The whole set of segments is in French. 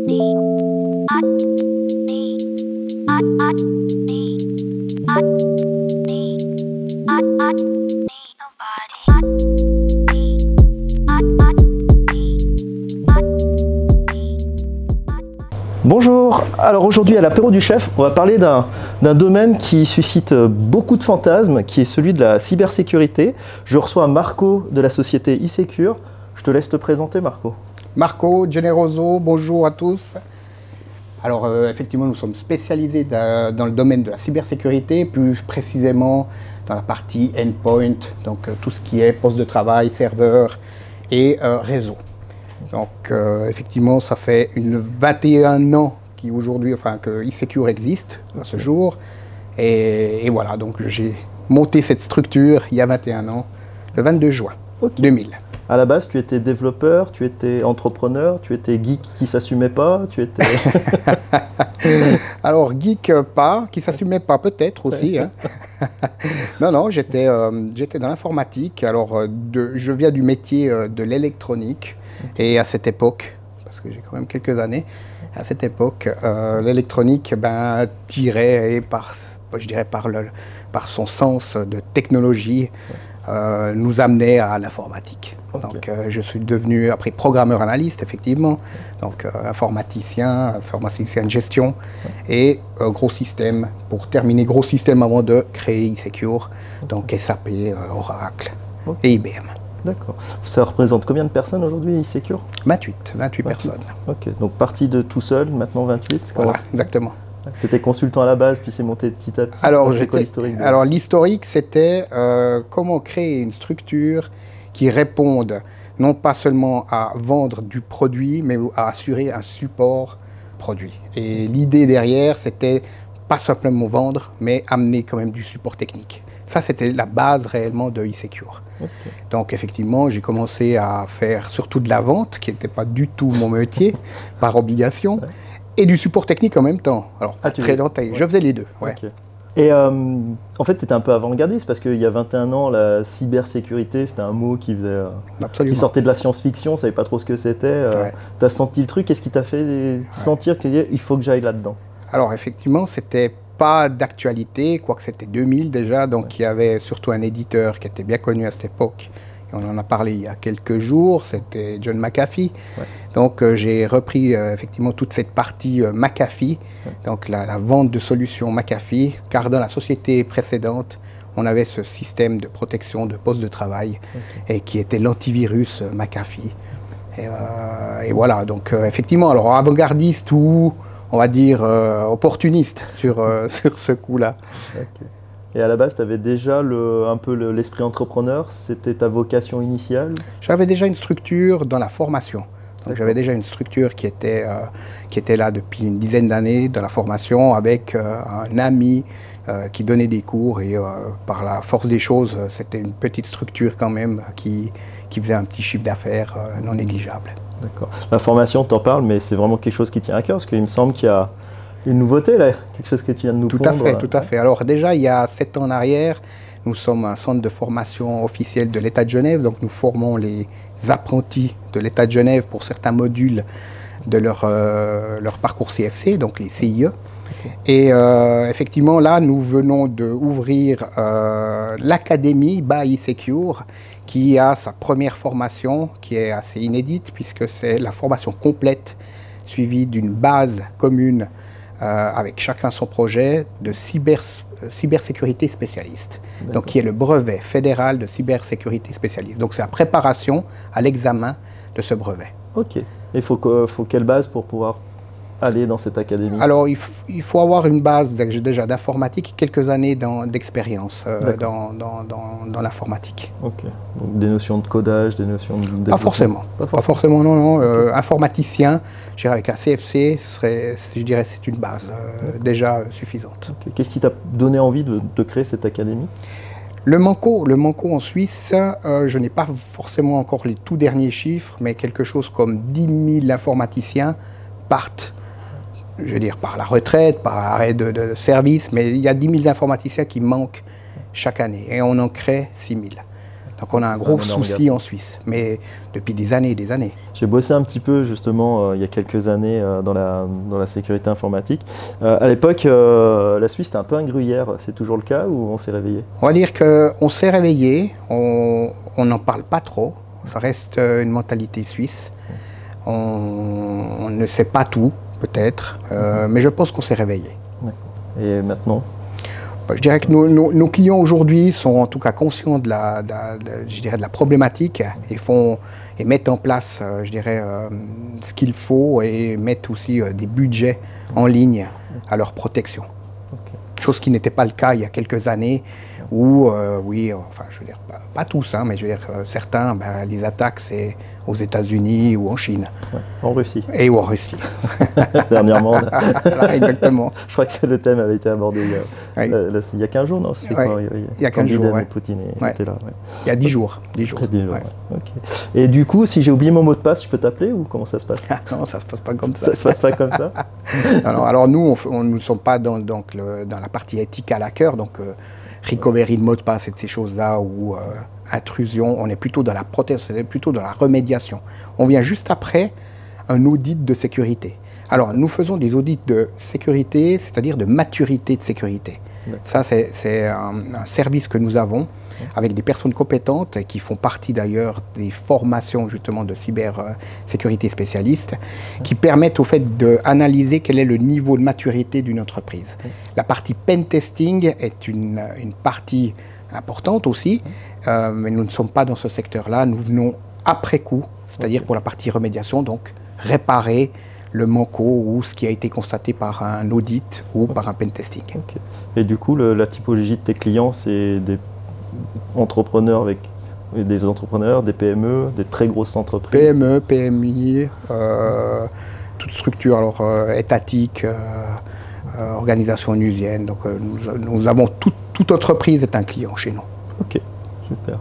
Bonjour, alors aujourd'hui à l'apéro du chef, on va parler d'un domaine qui suscite beaucoup de fantasmes, qui est celui de la cybersécurité. Je reçois Marco de la société eSecure. Je te laisse te présenter, Marco. Marco Generoso, bonjour à tous. Alors effectivement, nous sommes spécialisés dans le domaine de la cybersécurité, plus précisément dans la partie endpoint, donc tout ce qui est poste de travail, serveur et réseau. Donc effectivement, ça fait 21 ans que eSecure existe à ce jour. Et voilà, donc j'ai monté cette structure il y a 21 ans, le 22 juin 2000. À la base, tu étais développeur, tu étais entrepreneur, tu étais geek qui s'assumait pas, tu étais... Alors, geek pas, qui s'assumait pas peut-être aussi. Hein. Non, j'étais dans l'informatique. Alors, je viens du métier de l'électronique. Et à cette époque, parce que j'ai quand même quelques années, à cette époque, l'électronique tirait par son sens de technologie, nous amenait à l'informatique. Okay. Donc je suis devenu après programmeur analyste, effectivement, donc informaticien de gestion et gros système, pour terminer gros système avant de créer eSecure, donc SAP, Oracle et IBM. D'accord. Ça représente combien de personnes aujourd'hui, eSecure ? 28 personnes. Ok, donc parti de tout seul, maintenant 28 ? Voilà, exactement. Tu étais consultant à la base, puis c'est monté petit à petit. Alors, l'historique, c'était comment créer une structure qui réponde non pas seulement à vendre du produit, mais à assurer un support produit. Et l'idée derrière, c'était pas simplement vendre, mais amener quand même du support technique. Ça, c'était la base réellement de eSecure. Okay. Donc, effectivement, j'ai commencé à faire surtout de la vente, qui n'était pas du tout mon métier, par obligation, et du support technique en même temps. Alors, très longtemps, je faisais les deux. Ouais. Okay. Et en fait, tu étais un peu avant-gardiste, parce qu'il y a 21 ans, la cybersécurité, c'était un mot qui qui sortait de la science-fiction, on ne savait pas trop ce que c'était. Tu as senti le truc, qu'est-ce qui t'a fait sentir qu'il faut que j'aille là-dedans ? Alors, effectivement, c'était pas d'actualité, quoique c'était 2000 déjà, donc il y avait surtout un éditeur qui était bien connu à cette époque, et on en a parlé il y a quelques jours, c'était John McAfee. Donc j'ai repris effectivement toute cette partie McAfee, donc la vente de solutions McAfee, car dans la société précédente, on avait ce système de protection de poste de travail, et qui était l'antivirus McAfee. Et voilà, donc effectivement, alors avant-gardiste ou on va dire opportuniste sur ce coup-là. Okay. Et à la base, tu avais déjà un peu l'esprit entrepreneur, c'était ta vocation initiale ? J'avais déjà une structure dans la formation. Donc j'avais déjà une structure qui était là depuis une dizaine d'années dans la formation, avec un ami qui donnait des cours, et par la force des choses, c'était une petite structure quand même qui faisait un petit chiffre d'affaires non négligeable. D'accord. La formation, tu en parles, mais c'est vraiment quelque chose qui tient à cœur, parce qu'il me semble qu'il y a une nouveauté là, quelque chose que tu viens de nous pondre. Tout à fait. Alors déjà, il y a 7 ans en arrière, nous sommes un centre de formation officiel de l'État de Genève, donc nous formons les apprentis de l'État de Genève pour certains modules de leur parcours CFC, donc les CIE. Et effectivement, là, nous venons d'ouvrir l'académie by eSecure, qui a sa première formation, qui est assez inédite, puisque c'est la formation complète, suivie d'une base commune, avec chacun son projet, de cybersécurité spécialiste, donc qui est le brevet fédéral de cybersécurité spécialiste. Donc c'est la préparation à l'examen de ce brevet. Ok. Il faut quelle base pour pouvoir aller dans cette académie? Alors, il faut avoir une base déjà d'informatique, quelques années d'expérience dans l'informatique. Ok. Donc des notions de codage, des notions de... Pas forcément. Pas forcément, non. Okay. Informaticien, je dirais avec un CFC, je dirais c'est une base déjà suffisante. Okay. Qu'est-ce qui t'a donné envie de créer cette académie? Le Manco en Suisse, je n'ai pas forcément encore les tout derniers chiffres, mais quelque chose comme 10 000 informaticiens partent, je veux dire, par la retraite, par arrêt de service, mais il y a 10 000 informaticiens qui manquent chaque année, et on en crée 6 000. Donc on a un gros souci en Suisse, mais depuis des années et des années. J'ai bossé un petit peu justement il y a quelques années dans la sécurité informatique. À l'époque, la Suisse était un peu un gruyère. C'est toujours le cas ou on s'est réveillé? On va dire qu'on s'est réveillé, on n'en parle pas trop. Ça reste une mentalité suisse. On ne sait pas tout, peut-être, mais je pense qu'on s'est réveillé. Et maintenant? Je dirais que nos clients aujourd'hui sont en tout cas conscients de la problématique et mettent en place, je dirais, ce qu'il faut et mettent aussi des budgets en ligne à leur protection. Chose qui n'était pas le cas il y a quelques années où, oui, enfin, je veux dire, pas tous, hein, mais je veux dire, certains, les attaques, c'est aux États-Unis ou en Chine. Ouais, en Russie. Et ou en Russie. Dernièrement. Voilà, exactement. Je crois que le thème avait été abordé il y a 15 jours, non? Il y a 15 jours, Poutine était là. Il y a 10 jours. 10 jours. Okay. Et du coup, si j'ai oublié mon mot de passe, je peux t'appeler ou comment ça se passe? Non, ça se passe pas comme ça. Ça se passe pas comme ça? Alors nous, on ne sommes pas dans la partie éthique à la cœur, donc recovery de mot de passe et de ces choses-là, ou intrusion, on est plutôt dans la protection, on est plutôt dans la remédiation. On vient juste après un audit de sécurité. Alors nous faisons des audits de sécurité, c'est-à-dire de maturité de sécurité. Ça, c'est un service que nous avons avec des personnes compétentes qui font partie d'ailleurs des formations justement de cybersécurité spécialistes qui permettent au fait d'analyser quel est le niveau de maturité d'une entreprise. La partie pen testing est une partie importante aussi, mais nous ne sommes pas dans ce secteur-là. Nous venons après coup, c'est-à-dire pour la partie remédiation, donc réparer le manco ou ce qui a été constaté par un audit ou par un pen testing. Et du coup, la typologie de tes clients, c'est des entrepreneurs des entrepreneurs, des PME, des très grosses entreprises? PME, PMI, toute structure alors, étatique, organisation onusienne. Donc nous avons toute entreprise est un client chez nous. Ok, super.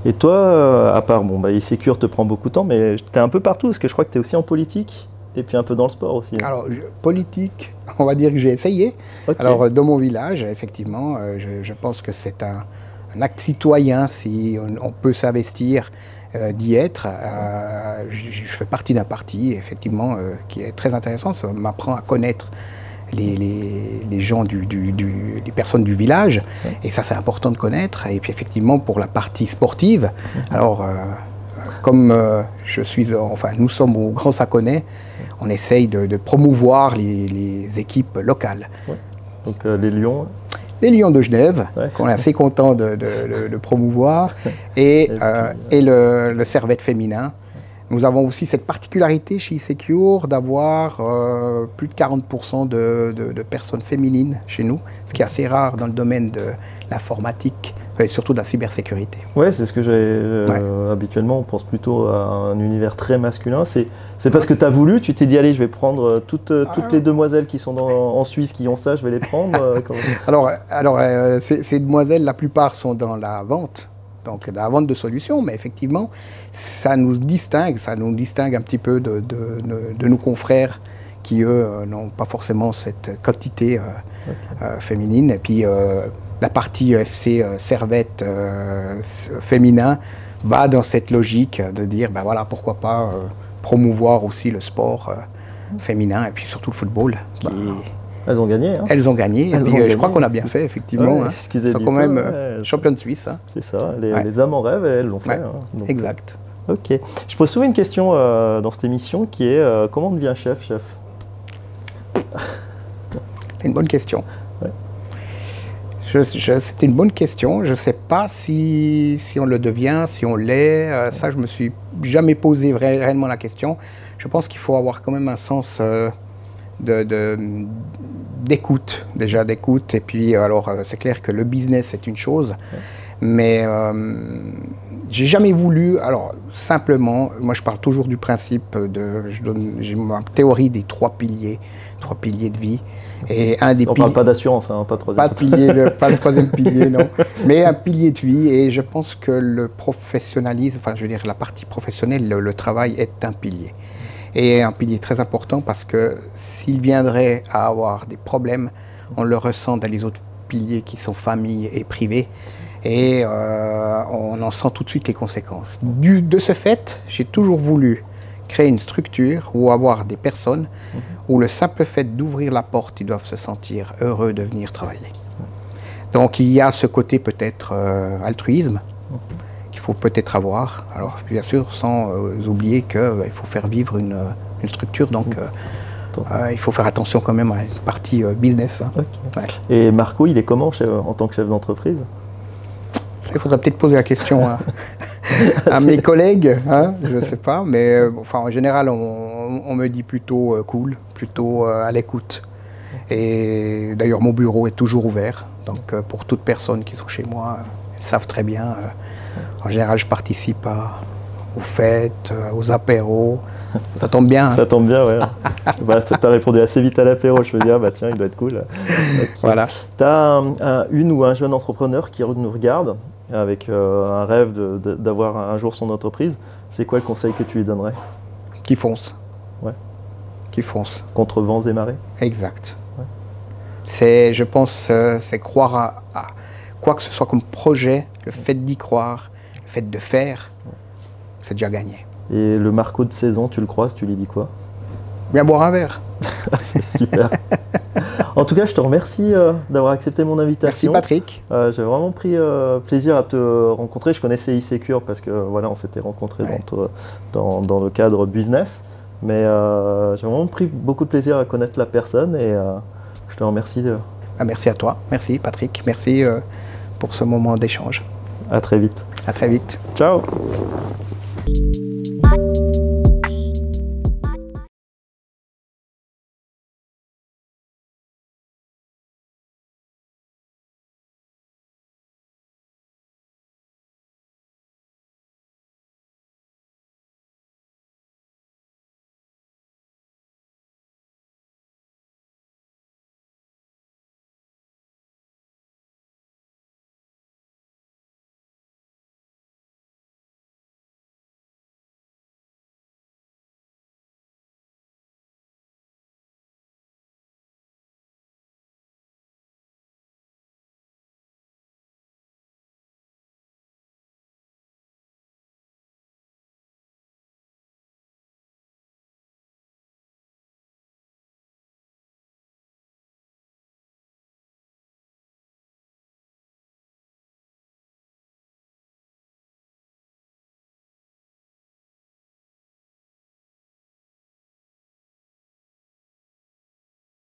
Et toi, à part, eSecure te prend beaucoup de temps, mais tu es un peu partout, parce que je crois que tu es aussi en politique. Et puis un peu dans le sport aussi. Alors, politique, on va dire que j'ai essayé. Okay. Alors, dans mon village, effectivement, je pense que c'est un acte citoyen si on peut s'investir d'y être. Je fais partie d'un parti, effectivement, qui est très intéressant. Ça m'apprend à connaître les gens, les personnes du village. Ouais. Et ça, c'est important de connaître. Et puis, effectivement, pour la partie sportive, alors... comme nous sommes au Grand Saconnet, on essaye de promouvoir les équipes locales. Ouais. Donc les Lions. Les Lions de Genève, qu'on est assez content de promouvoir, et le Servette féminin. Nous avons aussi cette particularité chez eSecure d'avoir plus de 40% de personnes féminines chez nous, ce qui est assez rare dans le domaine de l'informatique et surtout de la cybersécurité. Ouais, c'est ce que j'ai. Habituellement, on pense plutôt à un univers très masculin. C'est parce que tu as voulu, tu t'es dit, allez, je vais prendre toutes les demoiselles qui sont en Suisse qui ont ça, je vais les prendre. Alors ces demoiselles, la plupart sont dans la vente. Donc la vente de solutions, mais effectivement, ça nous distingue un petit peu de nos confrères qui, eux, n'ont pas forcément cette quantité féminine. Et puis la partie FC Servette féminin va dans cette logique de dire, ben voilà, pourquoi pas promouvoir aussi le sport féminin et puis surtout le football. Elles ont gagné. Hein. Elles ont gagné. Je crois qu'on a bien fait, effectivement. Ouais, elles sont quand même championnes suisses. Hein. C'est ça. Les âmes en rêve, elles l'ont fait. Ouais. Hein. Donc, exact. Ok. Je pose souvent une question dans cette émission qui est comment on devient chef? C'est une bonne question. Ouais. C'était une bonne question. Je ne sais pas si on le devient, si on l'est. Ça, je ne me suis jamais posé réellement la question. Je pense qu'il faut avoir quand même un sens... d'écoute, et puis alors c'est clair que le business c'est une chose, mais j'ai jamais voulu, alors simplement, moi je parle toujours du principe j'ai ma théorie des trois piliers de vie, et un des on parle pas d'assurance, hein, pas pas le troisième pilier, non, mais un pilier de vie, et je pense que le professionnalisme, enfin je veux dire la partie professionnelle, le travail est un pilier. Et un pilier très important parce que s'il viendrait à avoir des problèmes, on le ressent dans les autres piliers qui sont famille et privé. Et on en sent tout de suite les conséquences. De ce fait, j'ai toujours voulu créer une structure ou avoir des personnes où le simple fait d'ouvrir la porte, ils doivent se sentir heureux de venir travailler. Donc il y a ce côté peut-être altruisme qu'il faut peut-être avoir. Alors bien sûr, sans oublier qu'il faut faire vivre une structure, donc il faut faire attention quand même à une partie business. Hein. Okay. Ouais. Et Marco, il est comment en tant que chef d'entreprise? Il faudrait peut-être poser la question à mes collègues, hein, je ne sais pas, mais enfin, en général, on me dit plutôt cool, plutôt à l'écoute. Et d'ailleurs, mon bureau est toujours ouvert, donc pour toutes personnes qui sont chez moi, ils savent très bien. En général, je participe aux fêtes, aux apéros. Ça tombe bien. Hein. Ça tombe bien, ouais. Bah, tu as répondu assez vite à l'apéro. Je me dis, ah bah tiens, il doit être cool. Okay. Voilà. Tu as une ou un jeune entrepreneur qui nous regarde avec un rêve d'avoir un jour son entreprise. C'est quoi le conseil que tu lui donnerais? Qui fonce. Ouais. Qui fonce. Contre vents et marées. Exact. Ouais. Je pense, c'est croire à quoi que ce soit comme projet, le fait d'y croire, le fait de faire, c'est déjà gagné. Et le Marco de 16 ans, tu le croises, tu lui dis quoi? Viens boire un verre. C'est super. En tout cas, je te remercie d'avoir accepté mon invitation. Merci Patrick. J'ai vraiment pris plaisir à te rencontrer. Je connaissais iSecure parce que voilà, on s'était rencontrés dans le cadre business. Mais j'ai vraiment pris beaucoup de plaisir à connaître la personne et je te remercie. Merci à toi. Merci Patrick. Merci pour ce moment d'échange. À très vite. À très vite. Ciao.